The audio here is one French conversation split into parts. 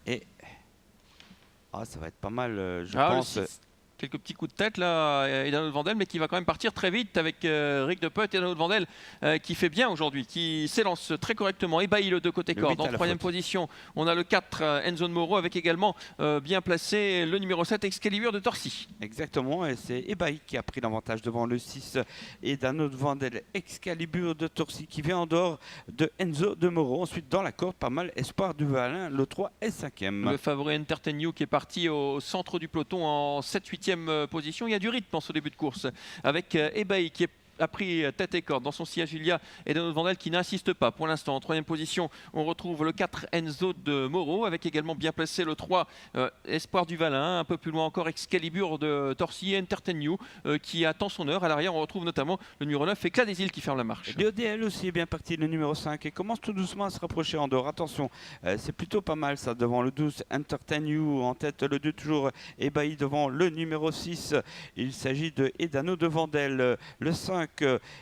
Et ça va être pas mal, je pense. Quelques petits coups de tête là, Edano de Vandel, mais qui va quand même partir très vite avec Rick de Putt et Edano de Vandel qui fait bien aujourd'hui, qui s'élance très correctement. Ébahi le 2 côté corde. En troisième position, on a le 4 Enzo de Moro avec également bien placé le numéro 7 Excalibur de Torcy. Exactement, et c'est Ébahi qui a pris l'avantage devant le 6 Edano de Vandel, Excalibur de Torcy qui vient en dehors de Enzo de Moro. Ensuite dans la corde, pas mal Espoir du Valin, le 3 est 5e. Le favori Entertain You qui est parti au centre du peloton en 7-8e position. Il y a du rythme dans ce début de course avec Ébahi qui a pris tête et corde. Dans son sillage, il y a Edano de Vandel qui n'insiste pas pour l'instant. En troisième position, on retrouve le 4 Enzo de Moro avec également bien placé le 3 Espoir du Valin. Un peu plus loin encore Excalibur de Torcy, Entertain You qui attend son heure. À l'arrière, on retrouve notamment le numéro 9 Éclat des Îles qui ferme la marche. L'ODL aussi est bien parti, le numéro 5, et commence tout doucement à se rapprocher en dehors. Attention, c'est plutôt pas mal ça devant le 12 Entertain You. En tête le 2 toujours Ébahi devant le numéro 6. Il s'agit de Edano de Vandel. Le 5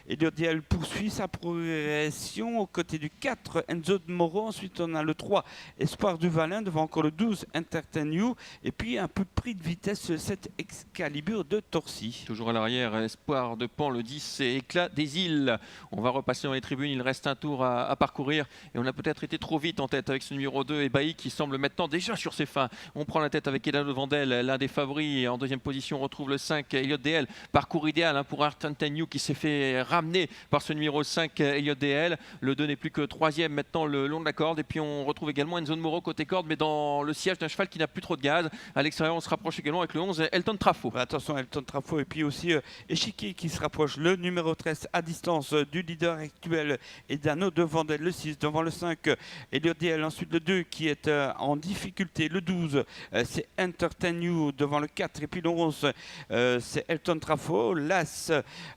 Elodiel poursuit sa progression aux côtés du 4 Enzo de Moro. Ensuite on a le 3 Espoir du Valin devant encore le 12 Entertain You. Et puis un peu pris de vitesse le 7 Excalibur de Torcy. Toujours à l'arrière, Espoir de Pan, le 10 c'est Éclat des Îles. On va repasser dans les tribunes, il reste un tour à parcourir. Et on a peut-être été trop vite en tête avec ce numéro 2 Ébahi qui semble maintenant déjà sur ses fins. On prend la tête avec Edano de Vandel, l'un des favoris. En deuxième position, on retrouve le 5 Elliott DL. Parcours idéal pour Entertain You qui s'est fait ramener par ce numéro 5 Elliott DL. Le 2 n'est plus que troisième maintenant le long de la corde. Et puis on retrouve également Enzo de Moro côté corde, mais dans le siège d'un cheval qui n'a plus trop de gaz. À l'extérieur, on se rapproche également avec le 11 Elton Trafo. Attention, Elton Trafo, et puis aussi Échiquier qui se rapproche. Le numéro 13 à distance du leader actuel Edano de Vandel. Le 6 devant le 5 Elliott DL. Ensuite le 2 qui est en difficulté. Le 12 c'est Entertain You devant le 4. Et puis le 11 c'est Elton Trafo. L'As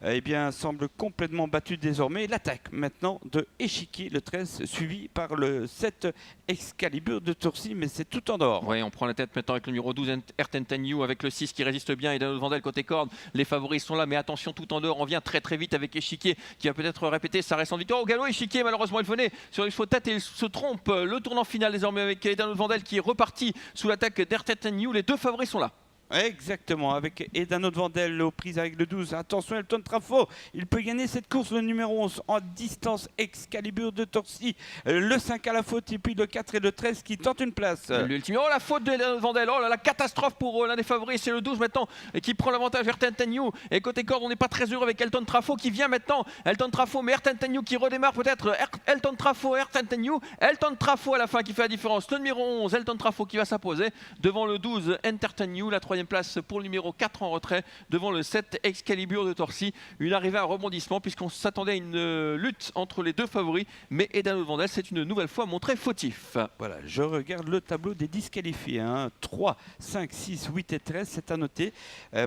eh bien, semble complètement battu désormais. L'attaque maintenant de Échiquier, le 13, suivi par le 7 Excalibur de Torcy, mais c'est tout en dehors. Oui, on prend la tête maintenant avec le numéro 12 Entertain You, avec le 6 qui résiste bien et Edano de Vandel côté corde. Les favoris sont là, mais attention, tout en dehors, on vient très très vite avec Échiquier qui va peut-être répéter sa récente victoire. Au galop, Échiquier, malheureusement, il venait sur les chevaux de tête et il se trompe. Le tournant final désormais avec Edano de Vandel qui est reparti sous l'attaque d'Entertain You. Les deux favoris sont là. Exactement, avec Edano de Vandel aux prises avec le 12. Attention, Elton Trafo, il peut gagner cette course, le numéro 11 en distance. Excalibur de Torcy, le 5 à la faute, et puis le 4 et le 13 qui tentent une place. L'ultime, oh la faute de Vandel, oh là, la catastrophe pour l'un des favoris, c'est le 12 maintenant qui prend l'avantage. Entertain You, et côté corde, on n'est pas très heureux avec Elton Trafo qui vient maintenant. Elton Trafo, mais Entertain You qui redémarre peut-être. Elton Trafo, Entertain You, Elton Trafo à la fin qui fait la différence. Le numéro 11, Elton Trafo qui va s'imposer devant le 12 Entertain You. La troisième place pour le numéro 4 en retrait devant le 7 Excalibur de Torcy. Une arrivée à rebondissement puisqu'on s'attendait à une lutte entre les deux favoris, mais Edano de Vandel s'est une nouvelle fois montré fautif. Voilà, je regarde le tableau des disqualifiés. 3, 5, 6, 8 et 13, c'est à noter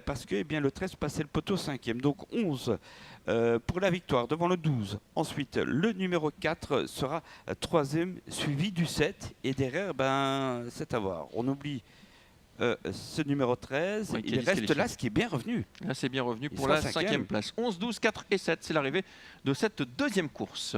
parce que bien, le 13 passait le poteau 5e. Donc 11 pour la victoire devant le 12. Ensuite, le numéro 4 sera 3e, suivi du 7. Et derrière, c'est à voir. On oublie ce numéro 13, oui, il reste là, ce qui est bien revenu. Là, c'est bien revenu pour la 5e place. 11, 12, 4 et 7, c'est l'arrivée de cette deuxième course.